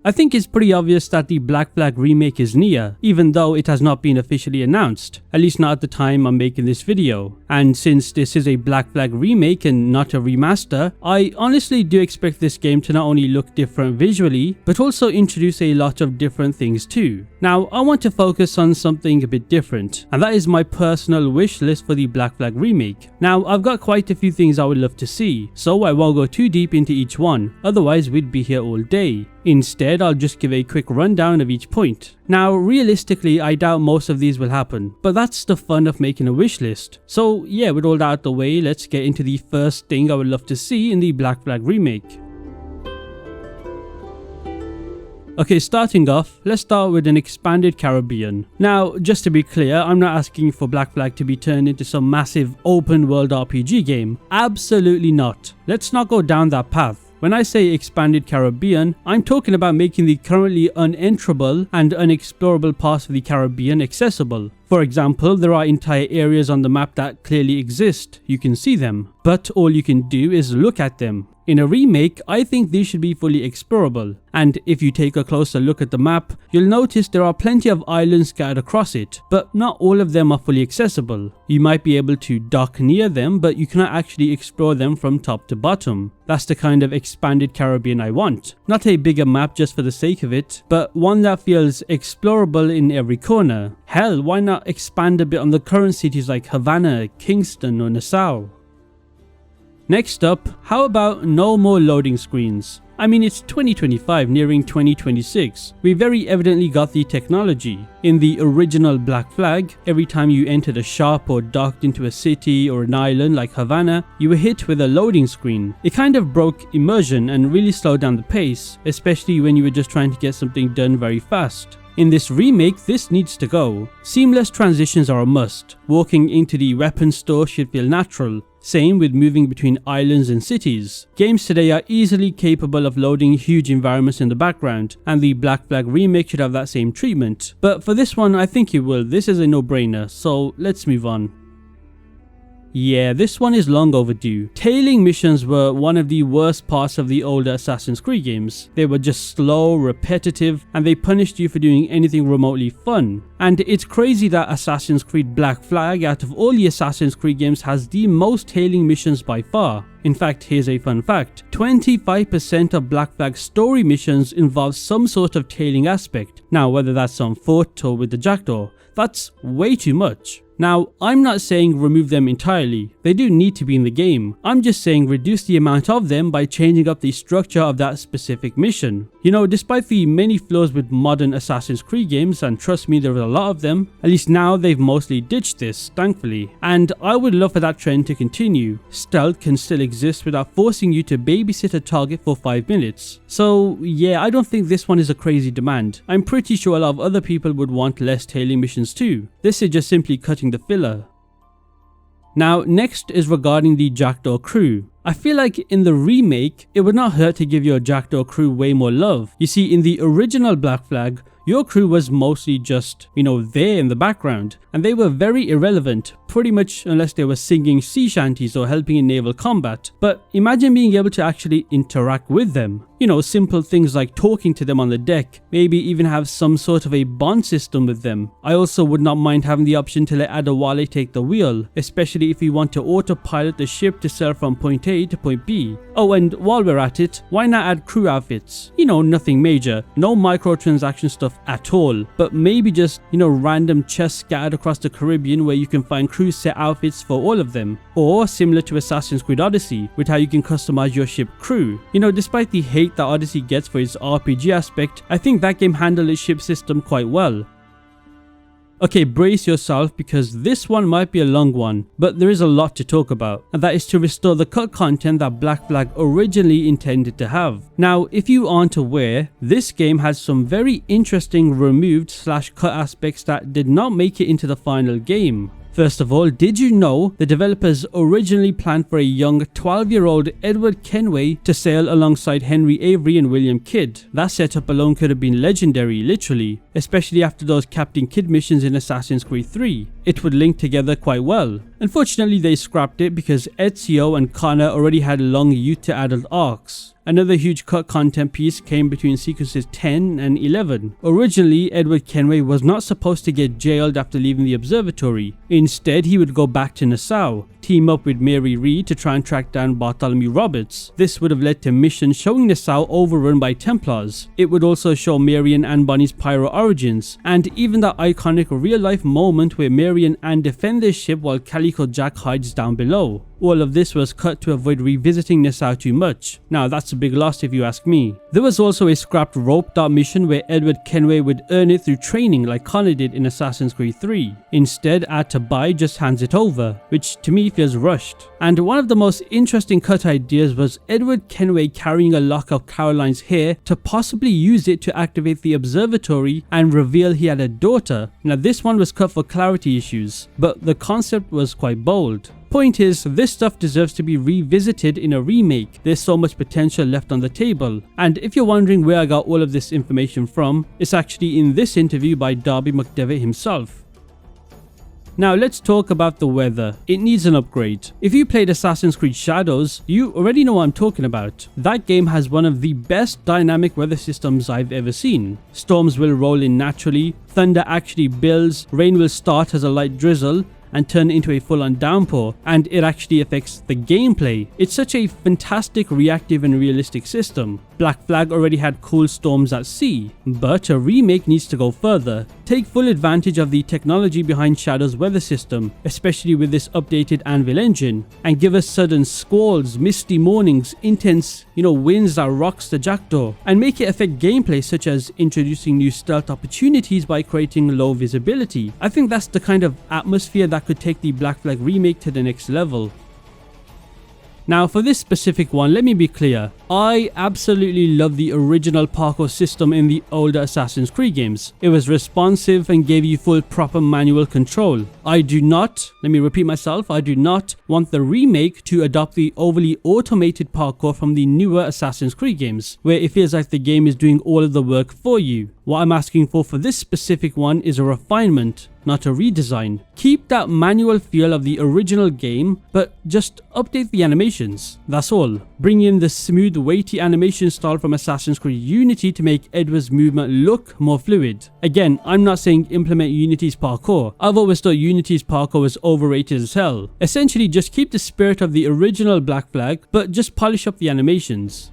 I think it's pretty obvious that the Black Flag remake is near, even though it has not been officially announced, at least not at the time I'm making this video. And since this is a Black Flag remake and not a remaster, I honestly do expect this game to not only look different visually, but also introduce a lot of different things too. Now, I want to focus on something a bit different, and that is my personal wish list for the Black Flag remake. Now, I've got quite a few things I would love to see, so I won't go too deep into each one, otherwise we'd be here all day. Instead, I'll just give a quick rundown of each point. Now, realistically, I doubt most of these will happen, but that's the fun of making a wish list. So yeah, with all that out of the way, let's get into the first thing I would love to see in the Black Flag remake. Okay, starting off, let's start with an expanded Caribbean. Now, just to be clear, I'm not asking for Black Flag to be turned into some massive open world RPG game. Absolutely not. Let's not go down that path. When I say expanded Caribbean, I'm talking about making the currently unenterable and unexplorable parts of the Caribbean accessible. For example, there are entire areas on the map that clearly exist, you can see them, but all you can do is look at them. In a remake, I think these should be fully explorable, and if you take a closer look at the map, you'll notice there are plenty of islands scattered across it, but not all of them are fully accessible. You might be able to dock near them, but you cannot actually explore them from top to bottom. That's the kind of expanded Caribbean I want. Not a bigger map just for the sake of it, but one that feels explorable in every corner. Hell, why not expand a bit on the current cities like Havana, Kingston or Nassau? Next up, how about no more loading screens? I mean, it's 2025 nearing 2026. We very evidently got the technology. In the original Black Flag, every time you entered a shop or docked into a city or an island like Havana, you were hit with a loading screen. It kind of broke immersion and really slowed down the pace, especially when you were just trying to get something done very fast. In this remake, this needs to go. Seamless transitions are a must. Walking into the weapons store should feel natural. Same with moving between islands and cities. Games today are easily capable of loading huge environments in the background, and the Black Flag remake should have that same treatment. But for this one, I think it will. This is a no-brainer, so let's move on. Yeah, this one is long overdue. Tailing missions were one of the worst parts of the older Assassin's Creed games. They were just slow, repetitive, and they punished you for doing anything remotely fun. And it's crazy that Assassin's Creed Black Flag, out of all the Assassin's Creed games, has the most tailing missions by far. In fact, here's a fun fact. 25% of Black Flag story missions involve some sort of tailing aspect. Now, whether that's on foot or with the jackdaw, that's way too much. Now, I'm not saying remove them entirely, they do need to be in the game. I'm just saying reduce the amount of them by changing up the structure of that specific mission. You know, despite the many flaws with modern Assassin's Creed games, and trust me, there are a lot of them, at least now they've mostly ditched this, thankfully. And I would love for that trend to continue. Stealth can still exist without forcing you to babysit a target for 5 minutes. So yeah, I don't think this one is a crazy demand. I'm pretty sure a lot of other people would want less tailing missions too. This is just simply cutting the filler. Now, next is regarding the Jackdaw crew. I feel like in the remake, it would not hurt to give your Jackdaw crew way more love. You see, in the original Black Flag, your crew was mostly just, there in the background, and they were very irrelevant, pretty much unless they were singing sea shanties or helping in naval combat. But imagine being able to actually interact with them. Simple things like talking to them on the deck, maybe even have some sort of a bond system with them. I also would not mind having the option to let Adewale take the wheel, especially if you want to autopilot the ship to sail from point A to point B. Oh, and while we're at it, why not add crew outfits? Nothing major, no microtransaction stuff at all, but maybe just, random chests scattered across the Caribbean where you can find crew set outfits for all of them. Or similar to Assassin's Creed Odyssey, with how you can customize your ship crew. Despite the hate that Odyssey gets for its RPG aspect, I think that game handled its ship system quite well. Okay, brace yourself because this one might be a long one, but there is a lot to talk about, and that is to restore the cut content that Black Flag originally intended to have. Now, if you aren't aware, this game has some very interesting removed/cut aspects that did not make it into the final game. First of all, did you know the developers originally planned for a young 12-year-old Edward Kenway to sail alongside Henry Avery and William Kidd? That setup alone could have been legendary, literally, especially after those Captain Kidd missions in Assassin's Creed 3. it would link together quite well. Unfortunately, they scrapped it because Ezio and Connor already had long youth to adult arcs. Another huge cut content piece came between sequences 10 and 11. Originally, Edward Kenway was not supposed to get jailed after leaving the observatory. Instead, he would go back to Nassau, team up with Mary Reed to try and track down Bartholomew Roberts. This would have led to missions showing Nassau overrun by Templars. It would also show Mary and Anne Bonny's pyro origins, and even that iconic real-life moment where Mary and Anne defend their ship while Calico Jack hides down below. All of this was cut to avoid revisiting Nassau too much. Now that's a big loss if you ask me. There was also a scrapped rope dart mission where Edward Kenway would earn it through training like Connor did in Assassin's Creed 3. Instead, Atabai just hands it over, which to me feels rushed. And one of the most interesting cut ideas was Edward Kenway carrying a lock of Caroline's hair to possibly use it to activate the observatory and reveal he had a daughter. Now this one was cut for clarity issues, but the concept was quite bold. Point is, this stuff deserves to be revisited in a remake. There's so much potential left on the table. And if you're wondering where I got all of this information from, it's actually in this interview by Darby McDevitt himself. Now let's talk about the weather. It needs an upgrade. If you played Assassin's Creed Shadows, you already know what I'm talking about. That game has one of the best dynamic weather systems I've ever seen. Storms will roll in naturally, thunder actually builds, rain will start as a light drizzle, and turn into a full-on downpour, and it actually affects the gameplay. It's such a fantastic reactive and realistic system. Black Flag already had cool storms at sea, but a remake needs to go further. Take full advantage of the technology behind Shadow's weather system, especially with this updated Anvil engine, and give us sudden squalls, misty mornings, intense, winds that rocks the jackdaw, and make it affect gameplay such as introducing new stealth opportunities by creating low visibility. I think that's the kind of atmosphere that could take the Black Flag remake to the next level. Now for this specific one, let me be clear. I absolutely love the original parkour system in the older Assassin's Creed games. It was responsive and gave you full proper manual control. I do not, let me repeat myself, I do not want the remake to adopt the overly automated parkour from the newer Assassin's Creed games, where it feels like the game is doing all of the work for you. What I'm asking for this specific one is a refinement, not a redesign. Keep that manual feel of the original game, but just update the animations. That's all. Bring in the smooth, weighty animation style from Assassin's Creed Unity to make Edward's movement look more fluid. Again, I'm not saying implement Unity's parkour. I've always thought Unity's parkour was overrated as hell. Essentially, just keep the spirit of the original Black Flag, but just polish up the animations.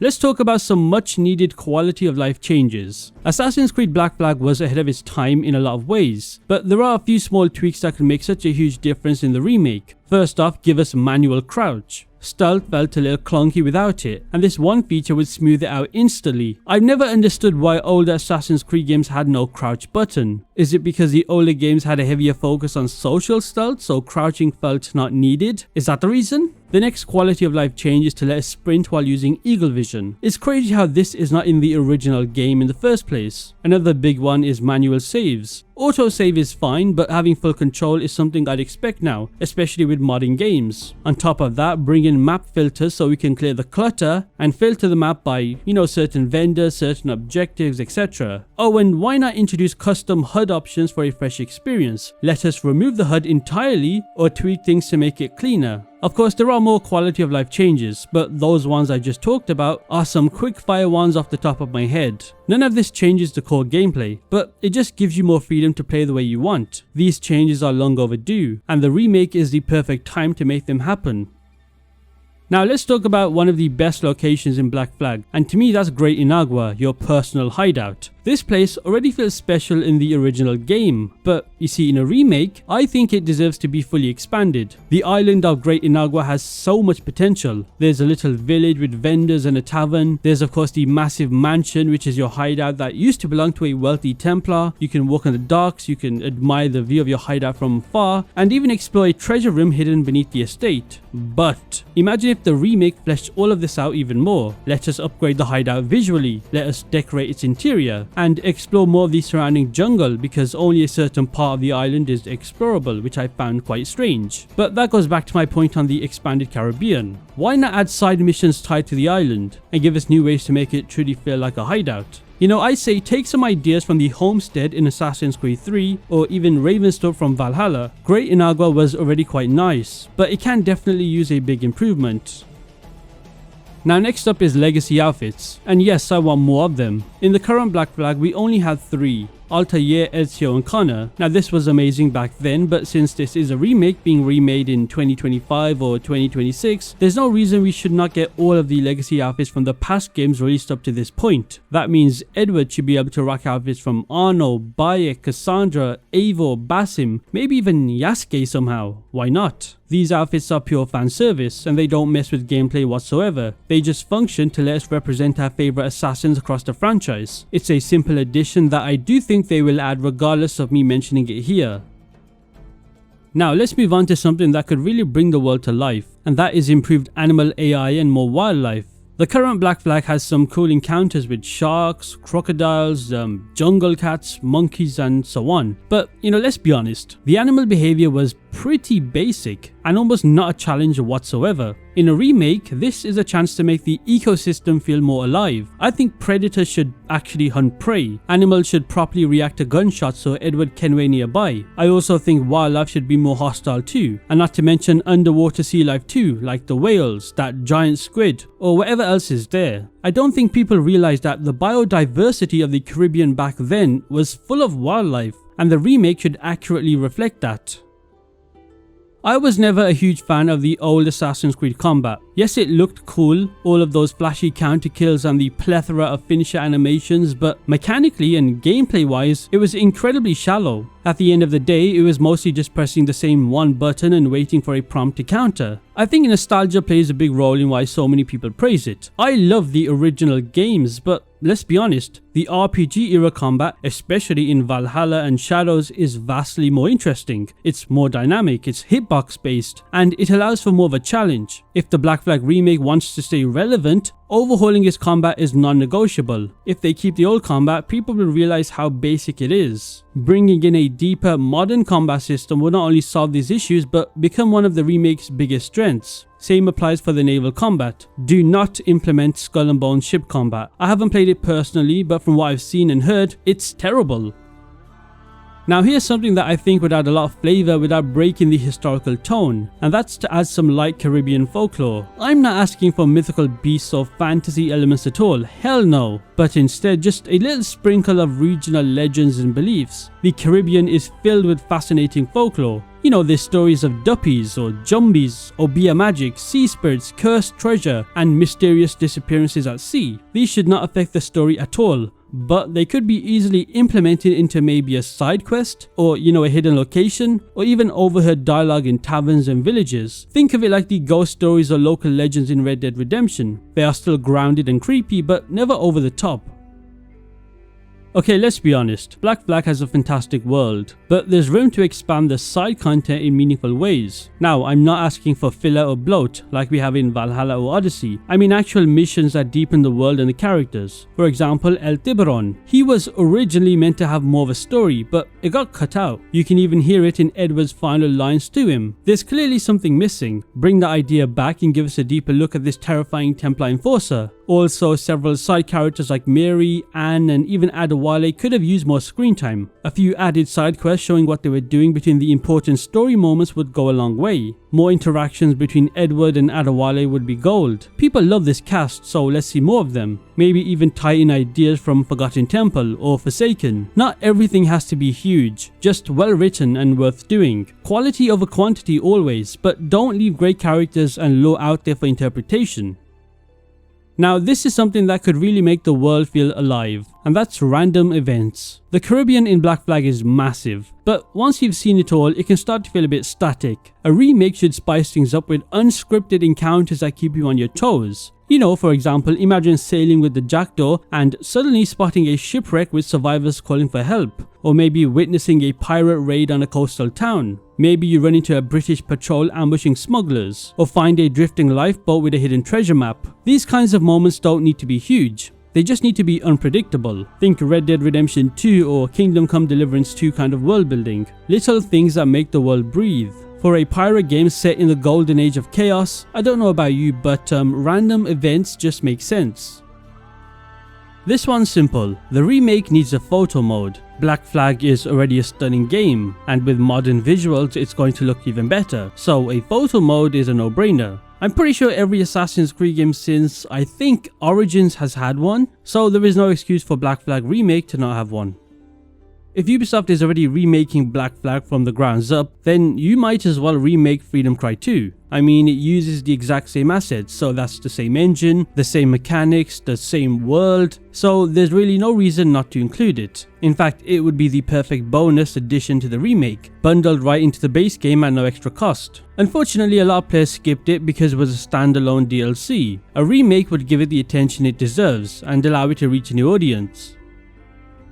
Let's talk about some much needed quality of life changes. Assassin's Creed Black Flag was ahead of its time in a lot of ways, but there are a few small tweaks that can make such a huge difference in the remake. First off, give us manual crouch. Stealth felt a little clunky without it, and this one feature would smooth it out instantly. I've never understood why older Assassin's Creed games had no crouch button. Is it because the older games had a heavier focus on social stealth, so crouching felt not needed? Is that the reason? The next quality of life change is to let us sprint while using eagle vision. It's crazy how this is not in the original game in the first place. Another big one is manual saves. Autosave is fine, but having full control is something I'd expect now, especially with modding games. On top of that, bring in map filters so we can clear the clutter and filter the map by, certain vendors, certain objectives, etc. Oh, and why not introduce custom HUD options for a fresh experience? Let us remove the HUD entirely or tweak things to make it cleaner. Of course, there are more quality of life changes, but those ones I just talked about are some quick fire ones off the top of my head. None of this changes the core gameplay, but it just gives you more freedom to play the way you want. These changes are long overdue, and the remake is the perfect time to make them happen. Now let's talk about one of the best locations in Black Flag, and to me that's Great Inagua, your personal hideout. This place already feels special in the original game, but you see, in a remake, I think it deserves to be fully expanded. The island of Great Inagua has so much potential. There's a little village with vendors and a tavern. There's of course the massive mansion, which is your hideout that used to belong to a wealthy Templar. You can walk on the docks, you can admire the view of your hideout from far, and even explore a treasure room hidden beneath the estate. But imagine if the remake fleshed all of this out even more. Let us upgrade the hideout visually, let us decorate its interior, and explore more of the surrounding jungle because only a certain part of the island is explorable, which I found quite strange. But that goes back to my point on the expanded Caribbean. Why not add side missions tied to the island and give us new ways to make it truly feel like a hideout? You know, I say take some ideas from the homestead in Assassin's Creed 3 or even Ravenstone from Valhalla. Great Inagua was already quite nice, but it can definitely use a big improvement. Now next up is legacy outfits, and yes, I want more of them. In the current Black Flag we only had 3. Altair, Ezio and Connor. Now this was amazing back then, but since this is a remake being remade in 2025 or 2026, there's no reason we should not get all of the legacy outfits from the past games released up to this point. That means Edward should be able to rock outfits from Arno, Bayek, Cassandra, Eivor, Basim, maybe even Yasuke somehow. Why not? These outfits are pure fan service and they don't mess with gameplay whatsoever. They just function to let us represent our favorite assassins across the franchise. It's a simple addition that I do think they will add regardless of me mentioning it here. Now let's move on to something that could really bring the world to life, and that is improved animal AI and more wildlife. The current Black Flag has some cool encounters with sharks, crocodiles, jungle cats, monkeys and so on. But you know, let's be honest, the animal behavior was pretty basic and almost not a challenge whatsoever. In a remake, this is a chance to make the ecosystem feel more alive. I think predators should actually hunt prey, animals should properly react to gunshots so Edward can wait nearby. I also think wildlife should be more hostile too, and not to mention underwater sea life too, like the whales, that giant squid, or whatever else is there. I don't think people realize that the biodiversity of the Caribbean back then was full of wildlife, and the remake should accurately reflect that. I was never a huge fan of the old Assassin's Creed combat. Yes, it looked cool, all of those flashy counter kills and the plethora of finisher animations, but mechanically and gameplay wise, it was incredibly shallow. At the end of the day, it was mostly just pressing the same one button and waiting for a prompt to counter. I think nostalgia plays a big role in why so many people praise it. I love the original games, but let's be honest, the RPG era combat, especially in Valhalla and Shadows, is vastly more interesting. It's more dynamic, it's hitbox based, and it allows for more of a challenge. If the Black Flag Remake wants to stay relevant, overhauling its combat is non-negotiable. If they keep the old combat, people will realize how basic it is. Bringing in a deeper, modern combat system will not only solve these issues, but become one of the remake's biggest strengths. Same applies for the naval combat. Do not implement Skull and Bones ship combat. I haven't played it personally, but from what I've seen and heard, it's terrible. Now here's something that I think would add a lot of flavour without breaking the historical tone, and that's to add some light Caribbean folklore. I'm not asking for mythical beasts or fantasy elements at all, hell no, but instead just a little sprinkle of regional legends and beliefs. The Caribbean is filled with fascinating folklore. You know, there's stories of duppies or jumbies, Obeah magic, sea spirits, cursed treasure, and mysterious disappearances at sea. These should not affect the story at all, but they could be easily implemented into maybe a side quest, or you know, a hidden location, or even overheard dialogue in taverns and villages. Think of it like the ghost stories or local legends in Red Dead Redemption. They are still grounded and creepy, but never over the top. Okay, let's be honest, Black Flag has a fantastic world, but there's room to expand the side content in meaningful ways. Now, I'm not asking for filler or bloat like we have in Valhalla or Odyssey. I mean actual missions that deepen the world and the characters. For example, El Tiburon. He was originally meant to have more of a story, but it got cut out. You can even hear it in Edward's final lines to him. There's clearly something missing. Bring the idea back and give us a deeper look at this terrifying Templar enforcer. Also, several side characters like Mary, Anne and even Adewale could have used more screen time. A few added side quests showing what they were doing between the important story moments would go a long way. More interactions between Edward and Adewale would be gold. People love this cast, so let's see more of them. Maybe even tie in ideas from Forgotten Temple or Forsaken. Not everything has to be huge, just well written and worth doing. Quality over quantity always, but don't leave great characters and lore out there for interpretation. Now this is something that could really make the world feel alive, and that's random events. The Caribbean in Black Flag is massive, but once you've seen it all, it can start to feel a bit static. A remake should spice things up with unscripted encounters that keep you on your toes. You know, for example, imagine sailing with the Jackdaw and suddenly spotting a shipwreck with survivors calling for help. Or maybe witnessing a pirate raid on a coastal town. Maybe you run into a British patrol ambushing smugglers. Or find a drifting lifeboat with a hidden treasure map. These kinds of moments don't need to be huge. They just need to be unpredictable. Think Red Dead Redemption 2 or Kingdom Come Deliverance 2 kind of world building. Little things that make the world breathe. For a pirate game set in the golden age of chaos, I don't know about you, but random events just make sense. This one's simple. The remake needs a photo mode. Black Flag is already a stunning game, and with modern visuals it's going to look even better, so a photo mode is a no-brainer. I'm pretty sure every Assassin's Creed game since, I think, Origins has had one, so there is no excuse for Black Flag Remake to not have one. If Ubisoft is already remaking Black Flag from the grounds up, then you might as well remake Freedom Cry 2. I mean, it uses the exact same assets, so that's the same engine, the same mechanics, the same world, so there's really no reason not to include it. In fact, it would be the perfect bonus addition to the remake, bundled right into the base game at no extra cost. Unfortunately, a lot of players skipped it because it was a standalone DLC. A remake would give it the attention it deserves and allow it to reach a new audience.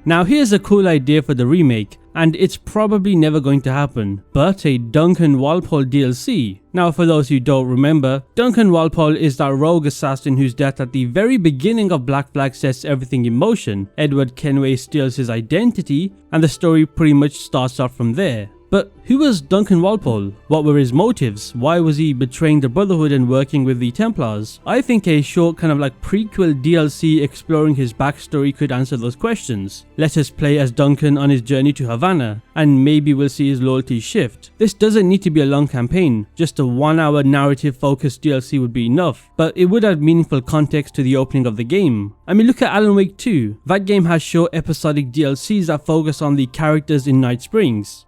Now here's a cool idea for the remake, and it's probably never going to happen, but a Duncan Walpole DLC. Now for those who don't remember, Duncan Walpole is that rogue assassin whose death at the very beginning of Black Flag sets everything in motion. Edward Kenway steals his identity, and the story pretty much starts off from there. But who was Duncan Walpole? What were his motives? Why was he betraying the Brotherhood and working with the Templars? I think a short kind of like prequel DLC exploring his backstory could answer those questions. Let us play as Duncan on his journey to Havana, and maybe we'll see his loyalty shift. This doesn't need to be a long campaign, just a 1-hour narrative focused DLC would be enough, but it would add meaningful context to the opening of the game. I mean, look at Alan Wake 2. That game has short episodic DLCs that focus on the characters in Night Springs.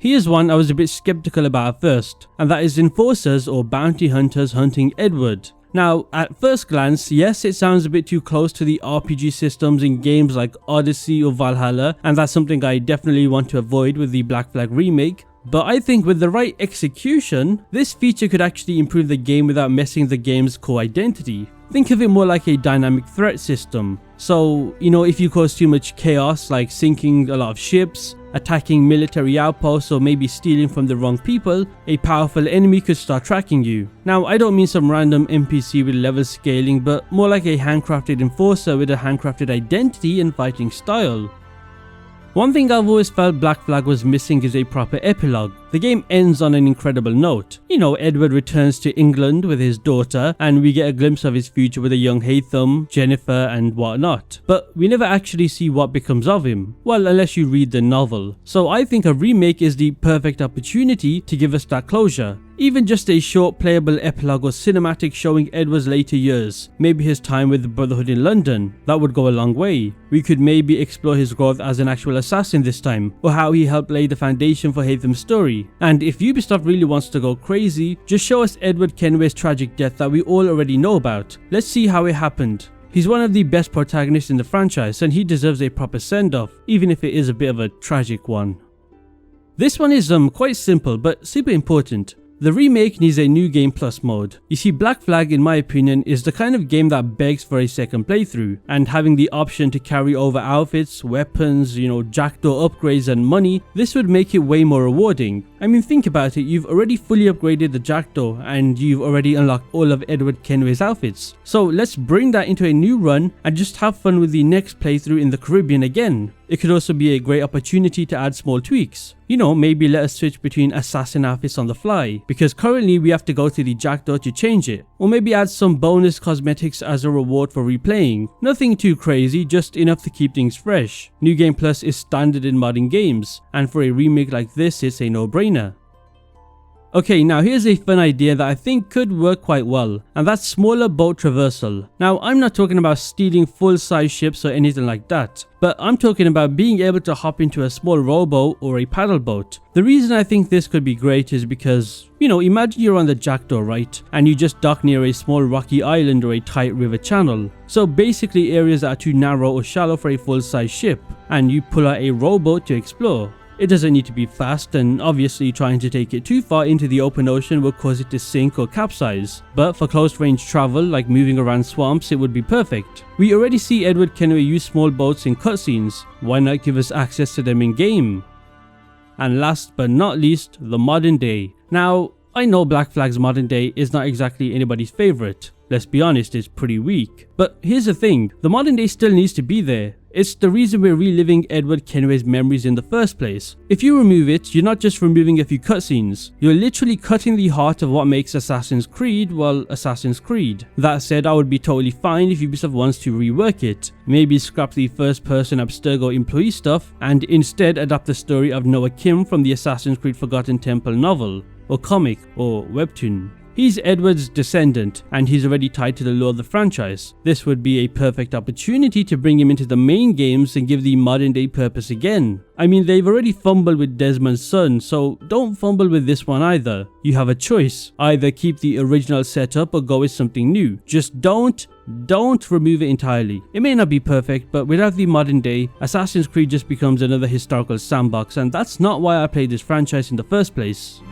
Here's one I was a bit skeptical about at first, and that is enforcers or bounty hunters hunting Edward. Now, at first glance, yes, it sounds a bit too close to the RPG systems in games like Odyssey or Valhalla, and that's something I definitely want to avoid with the Black Flag remake. But I think with the right execution, this feature could actually improve the game without messing the game's core identity. Think of it more like a dynamic threat system. So, if you cause too much chaos, like sinking a lot of ships, attacking military outposts, or maybe stealing from the wrong people, a powerful enemy could start tracking you. Now, I don't mean some random NPC with level scaling, but more like a handcrafted enforcer with a handcrafted identity and fighting style. One thing I've always felt Black Flag was missing is a proper epilogue. The game ends on an incredible note. Edward returns to England with his daughter, and we get a glimpse of his future with a young Haytham, Jennifer, and whatnot. But we never actually see what becomes of him. Well, unless you read the novel. So I think a remake is the perfect opportunity to give us that closure. Even just a short playable epilogue or cinematic showing Edward's later years, maybe his time with the Brotherhood in London, that would go a long way. We could maybe explore his growth as an actual assassin this time, or how he helped lay the foundation for Haytham's story. And if Ubisoft really wants to go crazy, just show us Edward Kenway's tragic death that we all already know about. Let's see how it happened. He's one of the best protagonists in the franchise, and he deserves a proper send-off, even if it is a bit of a tragic one. This one is quite simple, but super important. The remake needs a new game plus mode. You see, Black Flag, in my opinion, is the kind of game that begs for a second playthrough, and having the option to carry over outfits, weapons, jackdaw upgrades and money, this would make it way more rewarding. I mean, think about it, you've already fully upgraded the jackdaw and you've already unlocked all of Edward Kenway's outfits. So let's bring that into a new run and just have fun with the next playthrough in the Caribbean again. It could also be a great opportunity to add small tweaks. Maybe let us switch between assassin outfits on the fly, because currently we have to go to the jackdaw to change it. Or maybe add some bonus cosmetics as a reward for replaying. Nothing too crazy, just enough to keep things fresh. New Game Plus is standard in modern games, and for a remake like this, it's a no-brainer. Okay, now here's a fun idea that I think could work quite well, and that's smaller boat traversal. Now, I'm not talking about stealing full-size ships or anything like that, but I'm talking about being able to hop into a small rowboat or a paddle boat. The reason I think this could be great is because, imagine you're on the jackdaw, right? And you just dock near a small rocky island or a tight river channel. So basically areas that are too narrow or shallow for a full-size ship, and you pull out a rowboat to explore. It doesn't need to be fast, and obviously trying to take it too far into the open ocean will cause it to sink or capsize. But for close range travel, like moving around swamps, it would be perfect. We already see Edward Kenway use small boats in cutscenes. Why not give us access to them in game? And last but not least, the modern day. Now, I know Black Flag's modern day is not exactly anybody's favourite. let's be honest, is pretty weak. But here's the thing, the modern day still needs to be there. It's the reason we're reliving Edward Kenway's memories in the first place. If you remove it, you're not just removing a few cutscenes, you're literally cutting the heart of what makes Assassin's Creed, well, Assassin's Creed. That said, I would be totally fine if Ubisoft wants to rework it. Maybe scrap the first person Abstergo employee stuff and instead adapt the story of Noah Kim from the Assassin's Creed Forgotten Temple novel, or comic, or webtoon. He's Edward's descendant, and he's already tied to the lore of the franchise. This would be a perfect opportunity to bring him into the main games and give the modern day purpose again. I mean, they've already fumbled with Desmond's son, so don't fumble with this one either. You have a choice, either keep the original setup or go with something new. Just don't remove it entirely. It may not be perfect, but without the modern day, Assassin's Creed just becomes another historical sandbox, and that's not why I played this franchise in the first place.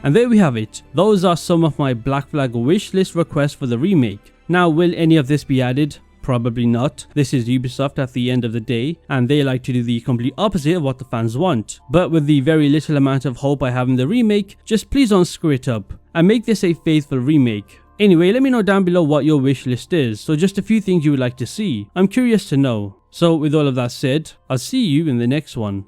And there we have it. Those are some of my Black Flag wishlist requests for the remake. Now, will any of this be added? Probably not. This is Ubisoft at the end of the day, and they like to do the complete opposite of what the fans want. But with the very little amount of hope I have in the remake, just please don't screw it up, and make this a faithful remake. Anyway, let me know down below what your wish list is, so just a few things you would like to see. I'm curious to know. So with all of that said, I'll see you in the next one.